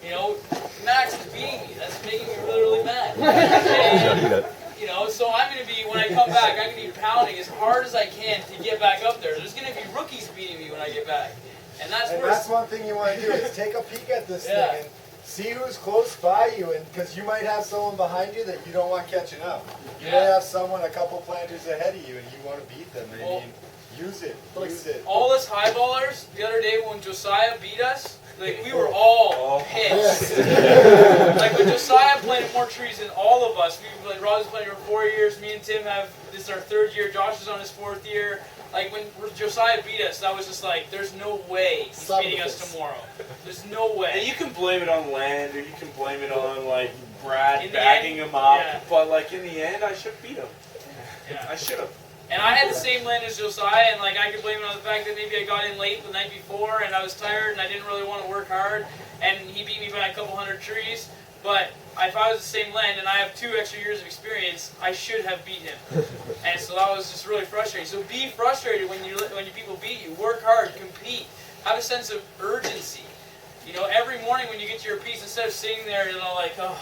you know, Max is beating me. That's making me really, really mad. And, you know, so I'm going to be, when I come back, I'm going to be pounding as hard as I can to get back up there. There's going to be rookies beating me when I get back. And that's one thing you want to do is take a peek at this thing and see who's close by you, and because you might have someone behind you that you don't want catching up. You might have someone a couple planters ahead of you and you want to beat them. I mean, use it. All us highballers, the other day when Josiah beat us, like we were all pissed. Like when Josiah planted more trees than all of us. Rob's planted for 4 years. Me and Tim this is our 3rd year. Josh is on his 4th year. Like when Josiah beat us, that was just like, there's no way he's beating us tomorrow. There's no way. And you can blame it on land, or you can blame it on like Brad backing him up. Yeah. But like in the end, I should beat him. Yeah. I should have. And I had the same land as Josiah, and like I could blame it on the fact that maybe I got in late the night before, and I was tired, and I didn't really want to work hard, and he beat me by a couple hundred trees. But if I was the same land and I have 2 extra years of experience, I should have beat him. And so that was just really frustrating. So be frustrated when your people beat you. Work hard, compete, have a sense of urgency. You know, every morning when you get to your piece, instead of sitting there, you know, like, oh,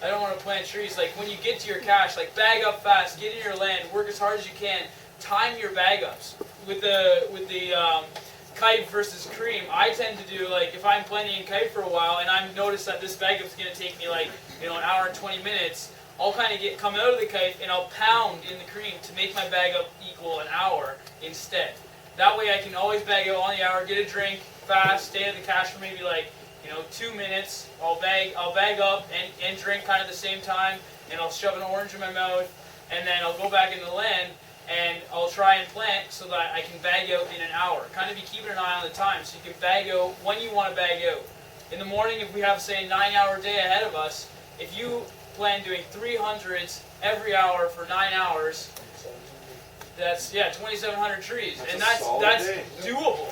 I don't want to plant trees. Like when you get to your cache, like bag up fast, get in your land, work as hard as you can, time your bag ups. With the kite versus cream, I tend to do, like, if I'm planting in kite for a while and I've noticed that this bag up is going to take me like, you know, an hour and 20 minutes, I'll kind of come out of the kite and I'll pound in the cream to make my bag up equal an hour instead. That way I can always bag out on the hour, get a drink fast, stay at the cache for maybe like, you know, 2 minutes. I'll bag up and drink kind of the same time, and I'll shove an orange in my mouth, and then I'll go back into the land and I'll try and plant so that I can bag out in an hour. Kind of be keeping an eye on the time so you can bag out when you want to bag out. In the morning, if we have, say, a 9-hour day ahead of us, if you plan doing 300s every hour for 9 hours, that's 2,700 trees, and that's doable.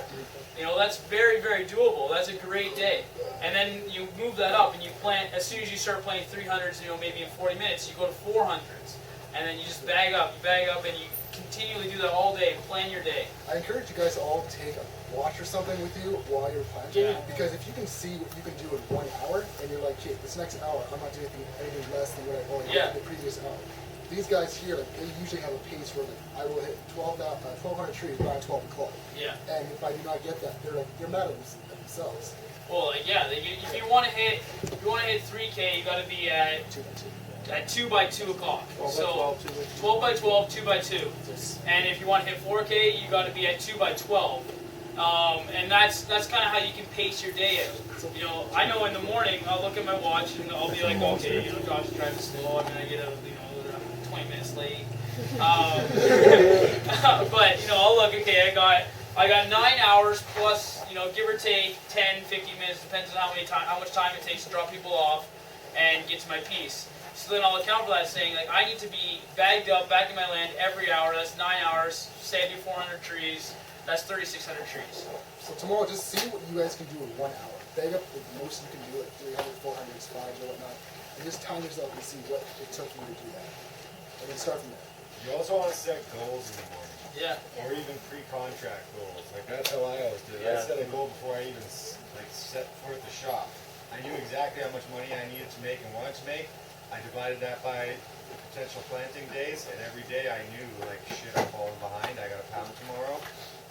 You know, that's very, very doable. That's a great day. And then you move that up and you plant, as soon as you start planting 300s, you know, maybe in 40 minutes, you go to 400s. And then you just bag up, and you continually do that all day and plan your day. I encourage you guys to all take a watch or something with you while you're planting, because if you can see what you can do in 1 hour, and you're like, okay, this next hour, I'm not doing anything less than what I already did the previous hour. These guys here, like, they usually have a pace where, like, I will hit 1,200 trees by 12 o'clock. Yeah. And if I do not get that, they're mad at themselves. Well, like, if you want to hit 3K, you got to be at 2 by 2 o'clock. So 12 by 12, 2 by 2. And if you want to hit 4K, you got to be at 2 by 12. And that's kind of how you can pace your day out. You know, I know in the morning I'll look at my watch and I'll be like, okay, you know, Josh is driving slow. I'm gonna get 20 minutes late. But you know, I'll look. Okay, I got 9 hours plus, you know, give or take 10, 15 minutes, depends on how much time it takes to drop people off and get to my piece. So then I'll account for that, saying like I need to be bagged up back in my land every hour. That's 9 hours. Say I do 400 trees. That's 3,600 trees. So tomorrow, just see what you guys can do in 1 hour. Bag up the most you can do, like 300, 400s, 5s, or whatnot, and just time yourself and see what it took you to do that. And then start from there. You also want to set goals in the morning. Yeah. Or even pre-contract goals. Like that's how I always do it. I set a goal before I even set forth the shop. I knew exactly how much money I needed to make and wanted to make. I divided that by potential planting days, and every day I knew, like, shit, I'm falling behind. I got a pound tomorrow.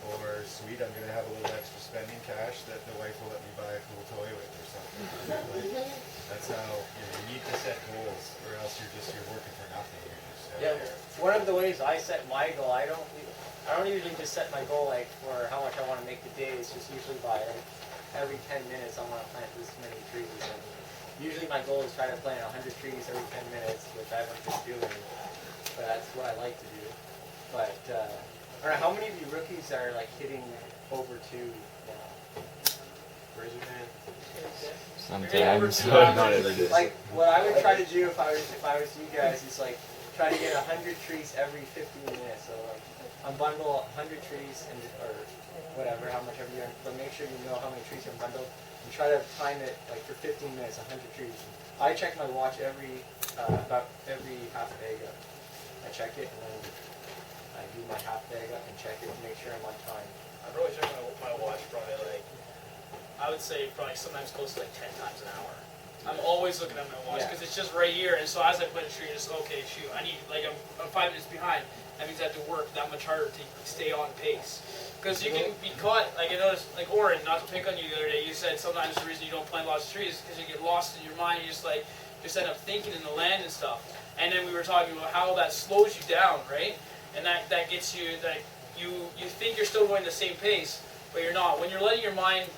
Or, sweet, I'm going to have a little extra spending cash that the wife will let me buy a cool toy with or something. Like, that's how, you need to set goals, or else you're working for nothing. You're just one of the ways I set my goal, I don't usually just set my goal like for how much I want to make the day. It's just usually by like, every 10 minutes I want to plant this many trees. And usually my goal is try to plant 100 trees every 10 minutes, which I haven't been doing, but that's what I like to do. But I don't know, how many of you rookies are like hitting over 2 now? Raise your hand. Sometimes, not every day. Like what I would try to do if I was you guys is like try to get 100 trees every 15 minutes. So like unbundle 100 trees and or whatever, however you earn, but make sure you know how many trees are bundled and try to time it like for 15 minutes, 100 trees. I check my watch about every half bag up. I check it and then I do my half bag up and check it to make sure I'm on time. I probably check my watch probably like, I would say probably sometimes close to like 10 times an hour. always looking at my watch because it's just right here. And so as I plant a tree, it's okay. Shoot, I need like I'm 5 minutes behind. That means I have to work that much harder to stay on pace. Because you can be caught. Like I noticed, like Oren, not to pick on you the other day. You said sometimes the reason you don't plant lots of trees is because you get lost in your mind. You just end up thinking in the land and stuff. And then we were talking about how that slows you down, right? And that gets you that you think you're still going the same pace, but you're not. When you're letting your mind,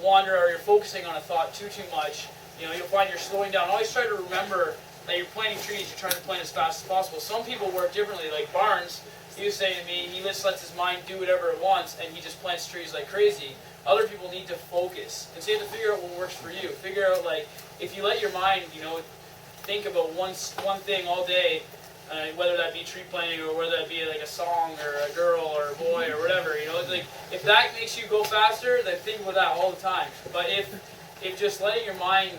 wander, or you're focusing on a thought too much, you'll find you're slowing down. Always try to remember that you're planting trees. You're trying to plant as fast as possible. Some people work differently. Like Barnes, he was saying to me, he just lets his mind do whatever it wants, and he just plants trees like crazy. Other people need to focus, and so you have to figure out what works for you. Figure out like if you let your mind, think about one thing all day, whether that be tree planting or whether that be like a song or a girl or a boy or whatever, like if that makes you go faster, then think about that all the time. But if just letting your mind,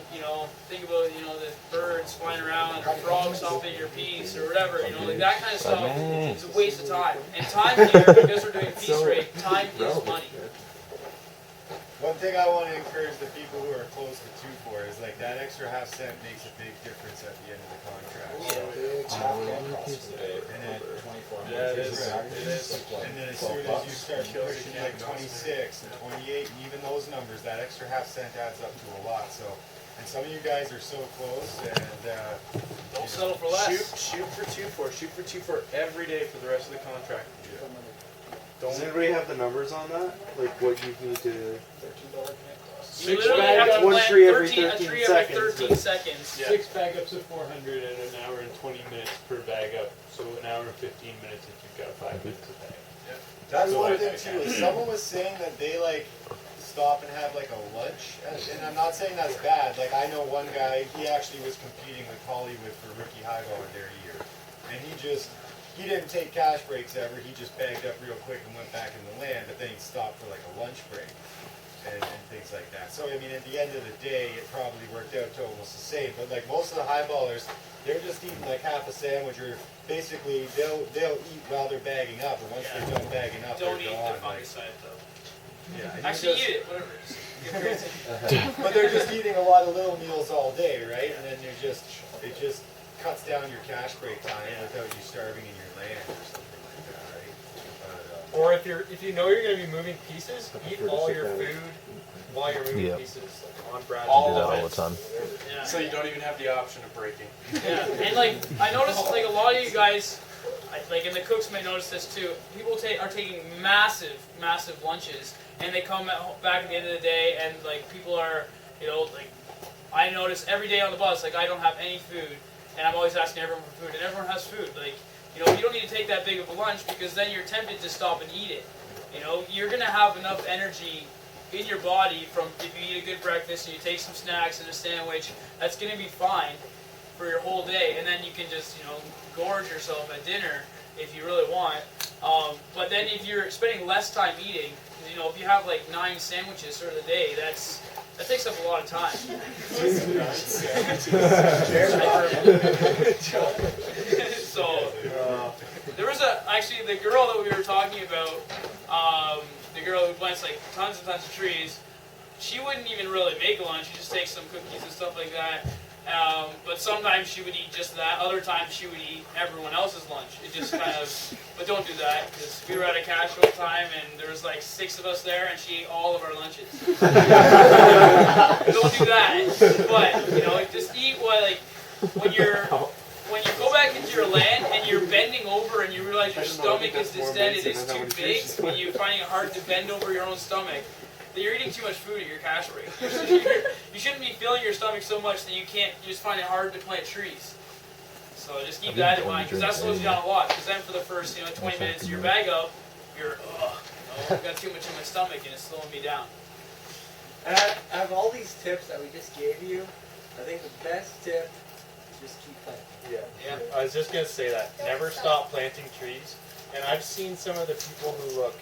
think about the birds flying around or frogs stomping your piece or whatever, like that kind of stuff is a waste of time. And time here, because we're doing piece rate, time is money. One thing I want to encourage the people who are close to 2-4 is like that extra half cent makes a big difference at the end of the contract. And then as soon as you start pushing like 26 and 28 and even those numbers, that extra half cent adds up to a lot. So, and some of you guys are so close and don't settle for less. Shoot for 2-4. Shoot for 2-4 every day for the rest of the contract. Does anybody have the numbers on that? Like what you need to... You literally have to plant every 13 seconds. Yeah. 6 bag ups of 400 at an hour and 20 minutes per bag up. So an hour and 15 minutes if you've got 5 minutes a bag. Yeah. That's one thing too. Is someone was saying that they like stop and have like a lunch, and I'm not saying that's bad. Like I know one guy, he actually was competing with Hollywood for rookie highball in their year, and he didn't take cash breaks ever. He just bagged up real quick and went back in the land, but then he stopped for like a lunch break and things like that. So I mean, at the end of the day, it probably worked out to almost the same. But like most of the highballers, they're just eating like half a sandwich, or basically they'll eat while they're bagging up, and once they're done bagging up, don't they're eat gone. the funny side though. Yeah, actually eat it, whatever it is. But they're just eating a lot of little meals all day, right? And then it just cuts down your cash break time without you starving in your land or something like that, right? Or if you know you're going to be moving pieces, eat all your food while you're moving pieces. Like on Brad. All the time. Yeah. So you don't even have the option of breaking. Yeah, and like I noticed, like a lot of you guys, like and the cooks may notice this too. People are taking massive lunches, and they come back at the end of the day, and like people are, like I notice every day on the bus, like I don't have any food. And I'm always asking everyone for food, and everyone has food. Like, you don't need to take that big of a lunch because then you're tempted to stop and eat it. You're gonna have enough energy in your body from if you eat a good breakfast and you take some snacks and a sandwich. That's gonna be fine for your whole day, and then you can just gorge yourself at dinner if you really want. But then if you're spending less time eating, if you have like 9 sandwiches throughout the day, that takes up a lot of time. So there was actually the girl that we were talking about, the girl who plants like tons and tons of trees. She wouldn't even really make a lunch. She just takes some cookies and stuff like that. But sometimes she would eat just that. Other times she would eat everyone else's lunch. It just kind of, but don't do that because we were at a cash one time and there was like 6 of us there and she ate all of our lunches. Don't do that. But just eat when you go back into your land and you're bending over and you realize your stomach is distended, it's too big, and you're finding it hard to bend over your own stomach. That you're eating too much food at your cash rate. You shouldn't be filling your stomach so much that you just find it hard to plant trees. So just keep that in mind, because that slows you down a lot. Because then for the first 20 minutes of your bag up, you're I've got too much in my stomach and it's slowing me down. And out of all these tips that we just gave you, I think the best tip is just keep planting. Yeah. I was just going to say that. Never stop planting trees. And I've seen some of the people who look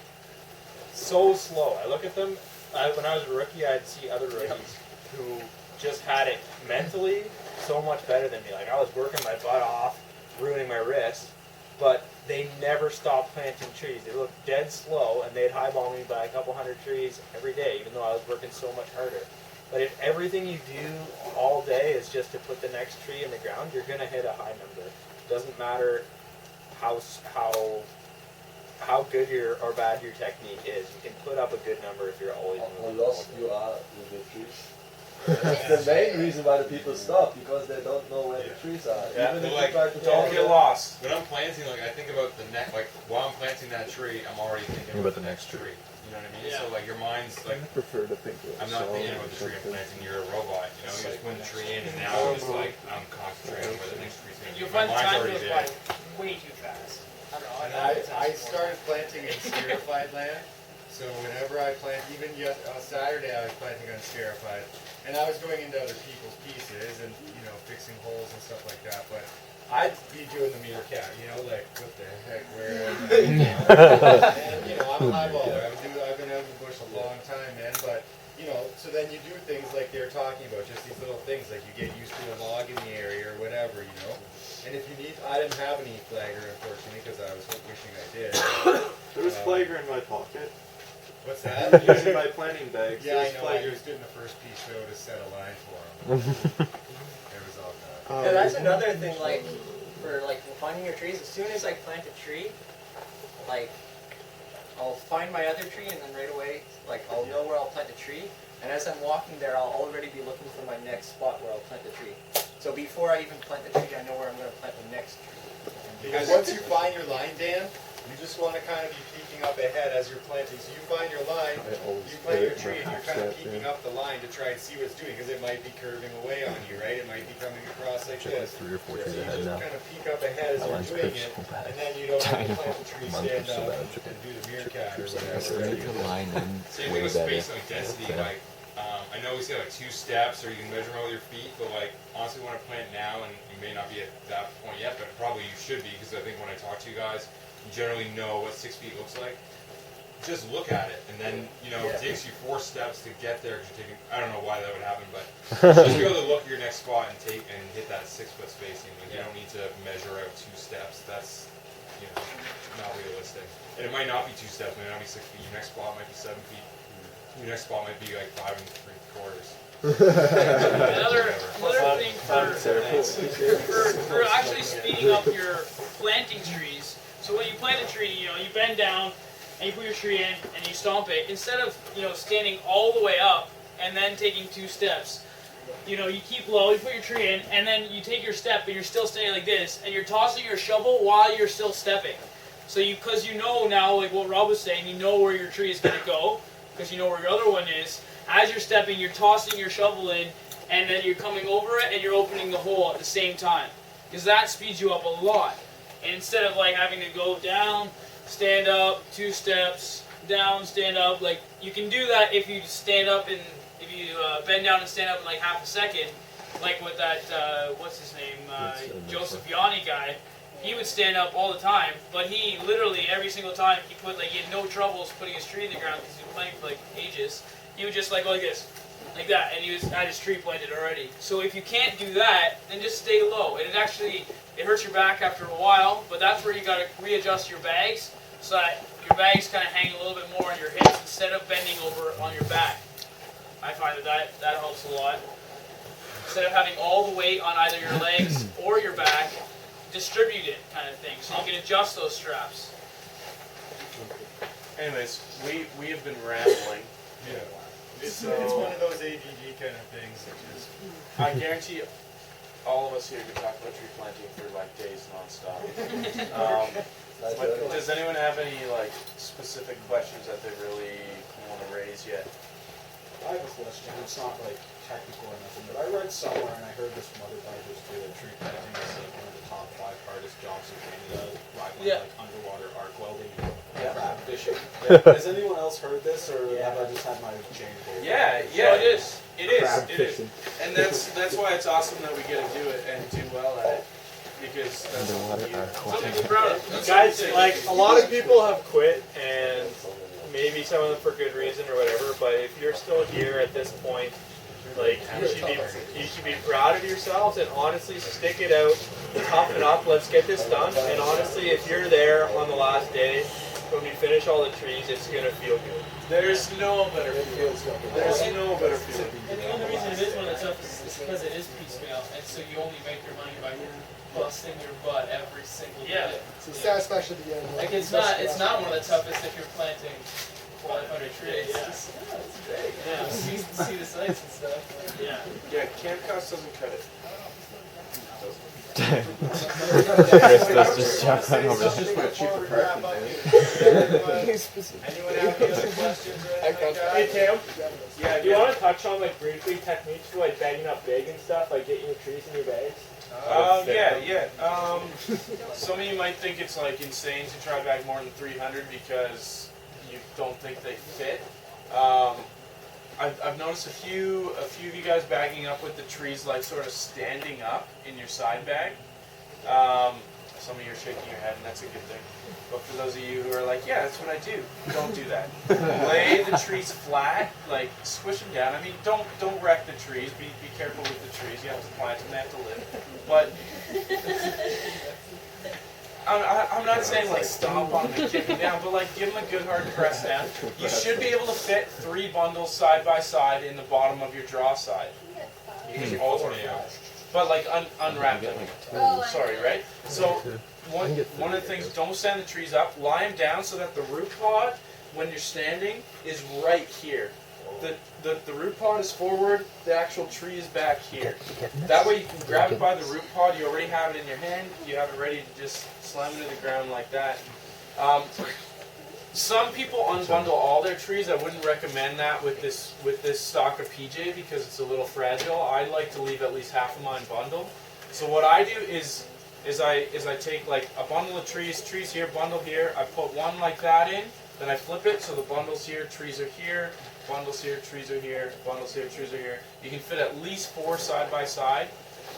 so slow. I look at them. When I was a rookie, I'd see other rookies who just had it mentally so much better than me. Like I was working my butt off, ruining my wrist, but they never stopped planting trees. They looked dead slow, and they'd highball me by a couple hundred trees every day, even though I was working so much harder. But if everything you do all day is just to put the next tree in the ground, you're gonna hit a high number. Doesn't matter how good or bad your technique is. You can put up a good number if you're always How moving lost forward. you are with the trees. That's the main reason why the people stop, because they don't know where the trees are. Yeah, Even if like, you try to Don't tell get them. lost. When I'm planting, like I think about the next, like while I'm planting that tree, I'm already thinking about the next tree. You know what I mean? Yeah. So like your mind's like, prefer to think of I'm not thinking about the tree I'm planting. You're a robot. You know, you just put the tree in, and now I'm just like I'm concentrating on where the next tree's gonna be. You'll My find the mind's time already goes there. by way too fast. I don't know. And I started planting in scarified land. So whenever I plant, even Saturday I was planting on scarified, and I was going into other people's pieces and fixing holes and stuff like that. But I'd be doing the meerkat, like what the heck, where am I? And I'm a highballer. I've been out in the bush a long time, man. But so then you do things like they're talking about, just these little things, like you get used to a log in the area or whatever, And if you need, I didn't have any flagger, unfortunately, because I was wishing I did. There was flagger in my pocket. What's that? Using my planting bags. Yeah, I there's know. I flagger. used it in the first piece show to set a line for him. It was all done. Yeah, that's another thing, like, for, like, finding your trees. As soon as I plant a tree, like, I'll find my other tree, and then right away, like, I'll know where I'll plant the tree. And as I'm walking there, I'll already be looking for my next spot where I'll plant the tree. So before I even plant the tree, I know where I'm going to plant the next tree. Because once you find your line, Dan, you just want to kind of be peeking up ahead as you're planting. So you find your line, you plant your tree, and you're kind of peeking up the line to try and see what it's doing, because it might be curving away on you, right? It might be coming across like this. 3 or 4 So trees you ahead just now. kind of peek up ahead as you're doing it, and then you don't have to plant the tree, stand up, and do the meerkat or whatever. line in Same thing with space, like density, like, I know we say like 2 steps, or you can measure them with your feet, but like, honestly, when I plant now, and you may not be at that point yet, but probably you should be, because I think when I talk to you guys, you generally know what 6 feet looks like. Just look at it, and then, it takes you 4 steps to get there, because you're taking, I don't know why that would happen, but just be able to look at your next spot and hit that 6-foot spacing. Like, you don't need to measure out 2 steps. That's, not realistic. And it might not be 2 steps, it might not be 6 feet. Your next spot might be 7 feet. Your next spot might be like 5 3/4. Another thing for actually speeding up your planting trees. So when you plant a tree, you bend down and you put your tree in and you stomp it. Instead of standing all the way up and then taking 2 steps, you keep low, you put your tree in, and then you take your step and you're still standing like this, and you're tossing your shovel while you're still stepping. So because now, like what Rob was saying, you know where your tree is going to go, because you know where your other one is. As you're stepping, you're tossing your shovel in, and then you're coming over it, and you're opening the hole at the same time. Because that speeds you up a lot. And instead of like having to go down, stand up, 2 steps, down, stand up, like you can do that if you stand up and if you bend down and stand up in like half a second, like with that what's his name, Joseph Yanni guy. He would stand up all the time, but he literally every single time he had no troubles putting his tree in the ground because he was playing for like ages. He would just go like this, like that, and he was had his tree planted already. So if you can't do that, then just stay low. And it hurts your back after a while, but that's where you got to readjust your bags so that your bags kind of hang a little bit more on your hips instead of bending over on your back. I find that helps a lot. Instead of having all the weight on either your legs or your back, distribute it kind of thing, so you can adjust those straps. Anyways, we have been rambling. Yeah. It's one of those ADD kind of things that just... I guarantee all of us here could talk about tree planting for like days nonstop. But does anyone have any like specific questions that they really want to raise yet? I have a question. It's not like technical or nothing, but I read somewhere and I heard this from other divers too that tree planting is like one of the top 5 hardest jobs in Canada, rivaling like underwater arc welding and crab fishing. Has anyone else heard this, or have I just had my chain pulled? Yeah, it is. It is. And that's why it's awesome that we get to do it and do well at it. Because that's Something to be proud of. Guys, like a lot of people have quit, and maybe some of them for good reason or whatever. But if you're still here at this point, like you should be proud of yourselves and honestly stick it out, toughen up. Let's get this done. And honestly, if you're there on the last day when we finish all the trees, it's gonna feel good. There's no better feeling. There's no better feeling. And the only reason it is one of the toughest is because it is piecemeal, and so you only make your money by busting your butt every single day. So satisfaction at the end. Like it's not one of the toughest if you're planting 500 trees. Yeah, it's great. Yeah, see the sights and stuff. Yeah. Yeah, camp cost doesn't cut it. Chris just jumped on over That's there. just my cheaper parking, man. Anyone have any other questions or anything, Hey guys? Tim, Yeah, do you want to touch on like briefly techniques for like bagging up big and stuff, like getting your trees in your bags? Some of you might think it's like insane to try bag more than 300 because you don't think they fit. I've noticed a few of you guys bagging up with the trees like sort of standing up in your side bag. Some of you are shaking your head, and that's a good thing. But for those of you who are like, yeah, that's what I do, don't do that. Lay the trees flat, like squish them down. I mean, don't wreck the trees. Be careful with the trees. You have to plant them; they have to live. But I'm not saying like stomp on them and kick them down, but like give them a good hard press down. You should be able to fit 3 bundles side by side in the bottom of your draw side. You can alternate them. But like unwrap them. Sorry, right? So one of the things, don't stand the trees up. Lie them down so that the root pod, when you're standing, is right here. The root pod is forward, the actual tree is back here. That way you can grab it by the root pod, you already have it in your hand, you have it ready to just slam it to the ground like that. Some people unbundle all their trees. I wouldn't recommend that with this stock of PJ because it's a little fragile. I like to leave at least half of mine bundled. So what I do is I take like a bundle of trees here, bundle here, I put one like that in, then I flip it so the bundles here, trees are here, bundles here, trees are here, bundles here, trees are here. You can fit at least 4 side by side,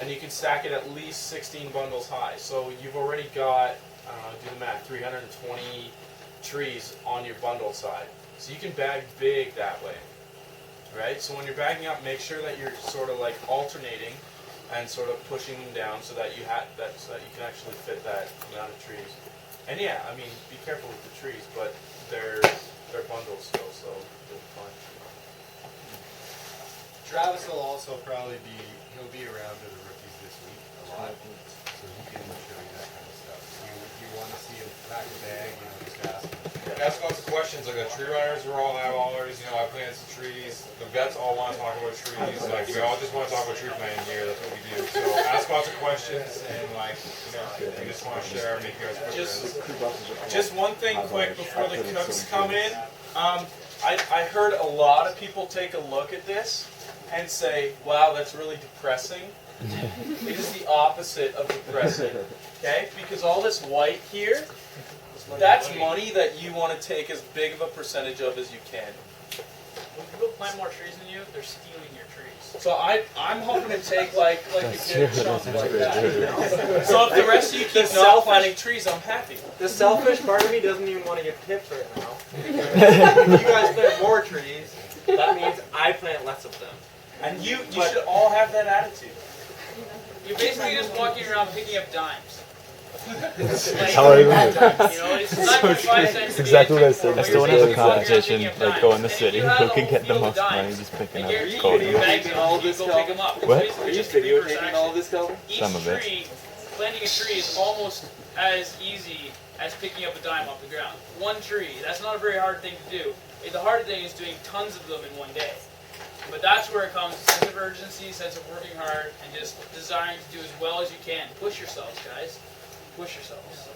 and you can stack it at least 16 bundles high. So you've already got, do the math, 320 trees on your bundle side. So you can bag big that way, right? So when you're bagging up, make sure that you're sort of like alternating and sort of pushing them down so that you so that you can actually fit that amount of trees. And yeah, I mean, be careful with the trees, but they're bundled still, so they're fine. Travis will also probably he'll be around to the rookies this week a lot, so he can show you that kind of stuff. If you want to see him pack a bag, just ask him. Ask lots of questions. Like the tree runners are all outallers. I planted some trees. The vets all want to talk about trees. Like we all just want to talk about tree planting here. That's what we do. So ask lots of questions and we just want to share, make you guys Just one thing quick before the cooks come in. I heard a lot of people take a look at this and say, wow, that's really depressing. It is the opposite of depressing, okay? Because all this white here, that's money that you want to take as big of a percentage of as you can. When people plant more trees than you, they're stealing your trees. So I'm hoping to take like a good chunk like that. So if the rest of you keep not planting trees, I'm happy. The selfish part of me doesn't even want to get tips right now. If you guys plant more trees, that means I plant less of them. And you should all have that attitude. You're basically just walking around picking up dimes. How are you? It's 9.5 cents. That's exactly what I said. I still want to have a You're competition, picking up like go in the dimes. city, And if who you have can a get the whole most field of money dimes, just picking I up guarantee gold. you bags of all them, this you go stuff? pick them up. It's What? basically Are you just just reverse videotaping all action. this, Kelvin? Some of it. Each tree, planting a tree is almost as easy as picking up a dime off the ground. One tree, that's not a very hard thing to do. The hard thing is doing tons of them in one day. But that's where it comes, sense of urgency, sense of working hard, and just desiring to do as well as you can. Push yourselves, guys. Push yourselves.